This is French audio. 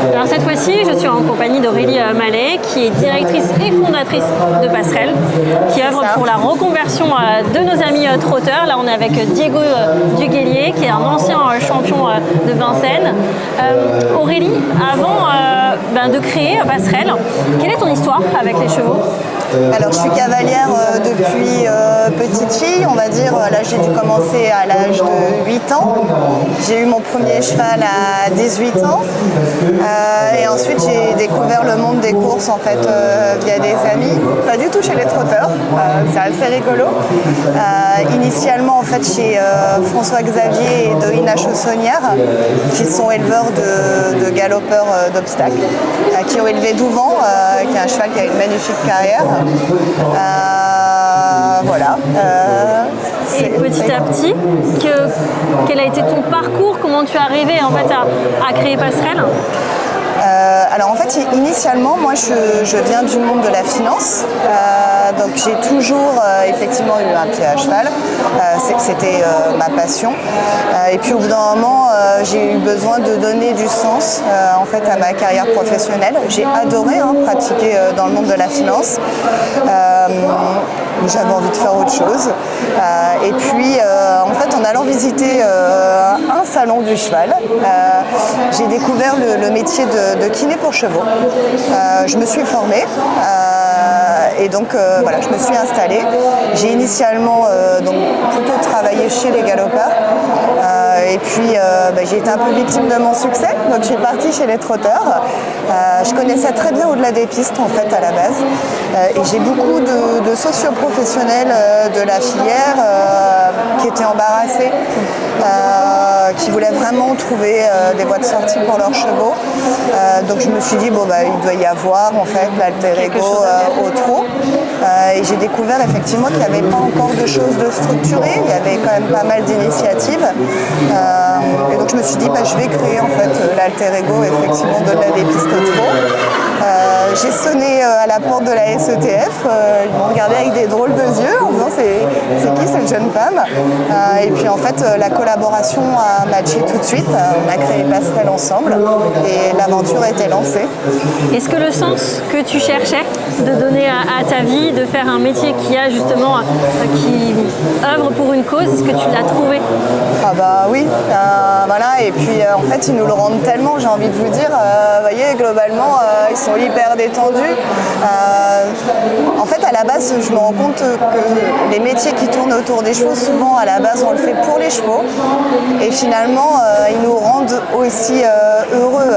Alors cette fois-ci, je suis en compagnie d'Aurélie Mallet, qui est directrice et fondatrice de Passerelle, qui œuvre pour la reconversion de nos amis trotteurs. Là, on est avec Diego Duguelier, qui est un ancien champion de Vincennes. Aurélie, avant de créer Passerelle, quelle est ton histoire avec les chevaux ? Alors, je suis cavalière depuis petite fille, on va dire. Là, j'ai dû commencer à l'âge de 8 ans. J'ai eu mon premier cheval à 18 ans. Et ensuite, j'ai découvert le monde des courses, en fait, via des amis. Pas du tout chez les trotteurs. C'est assez rigolo. Initialement, en fait, chez François Xavier et Doina Chaussonnière, qui sont éleveurs de galopeurs d'obstacles, qui ont élevé Douvent, qui est un cheval qui a une magnifique carrière. Voilà. Et petit à petit, quel a été ton parcours? Comment tu es arrivé en fait à créer Passerelle? Alors en fait, initialement, moi je viens du monde de la finance, donc j'ai toujours effectivement eu un pied à cheval, c'était ma passion. Et puis au bout d'un moment, j'ai eu besoin de donner du sens en fait à ma carrière professionnelle. J'ai adoré pratiquer dans le monde de la finance. J'avais envie de faire autre chose. Et puis en fait, en allant visiter un salon du cheval, j'ai découvert le métier de kiné pour chevaux. Je me suis formée et donc voilà, je me suis installée. J'ai initialement donc plutôt travaillé chez les galopeurs et puis j'ai été un peu victime de mon succès, donc je suis partie chez les trotteurs. Je connaissais très bien Au-delà des pistes en fait à la base et j'ai beaucoup de socio-professionnels de la filière qui étaient embarrassés, qui voulaient vraiment trouver des voies de sortie pour leurs chevaux. Donc je me suis dit il doit y avoir en fait l'alter ego au trot. Et j'ai découvert effectivement qu'il n'y avait pas encore de choses de structurées, il y avait quand même pas mal d'initiatives. Et donc je me suis dit je vais créer en fait l'alter ego effectivement d'Au-delà des pistes au trot. J'ai sonné à la porte de la SETF, ils m'ont regardé avec des drôles de yeux en disant c'est qui cette jeune femme, et puis en fait la collaboration a matché tout de suite, on a créé Passerelle ensemble et l'aventure a été lancée. Est-ce que le sens que tu cherchais de donner à ta vie, de faire un métier qui œuvre pour une cause, est-ce que tu l'as trouvé? Oui, voilà, et puis en fait ils nous le rendent tellement, j'ai envie de vous dire, vous voyez, globalement ils sont hyper détendus. En fait à la base je me rends compte que les métiers qui tournent autour des chevaux, souvent à la base on le fait pour les chevaux et finalement ils nous rendent aussi heureux.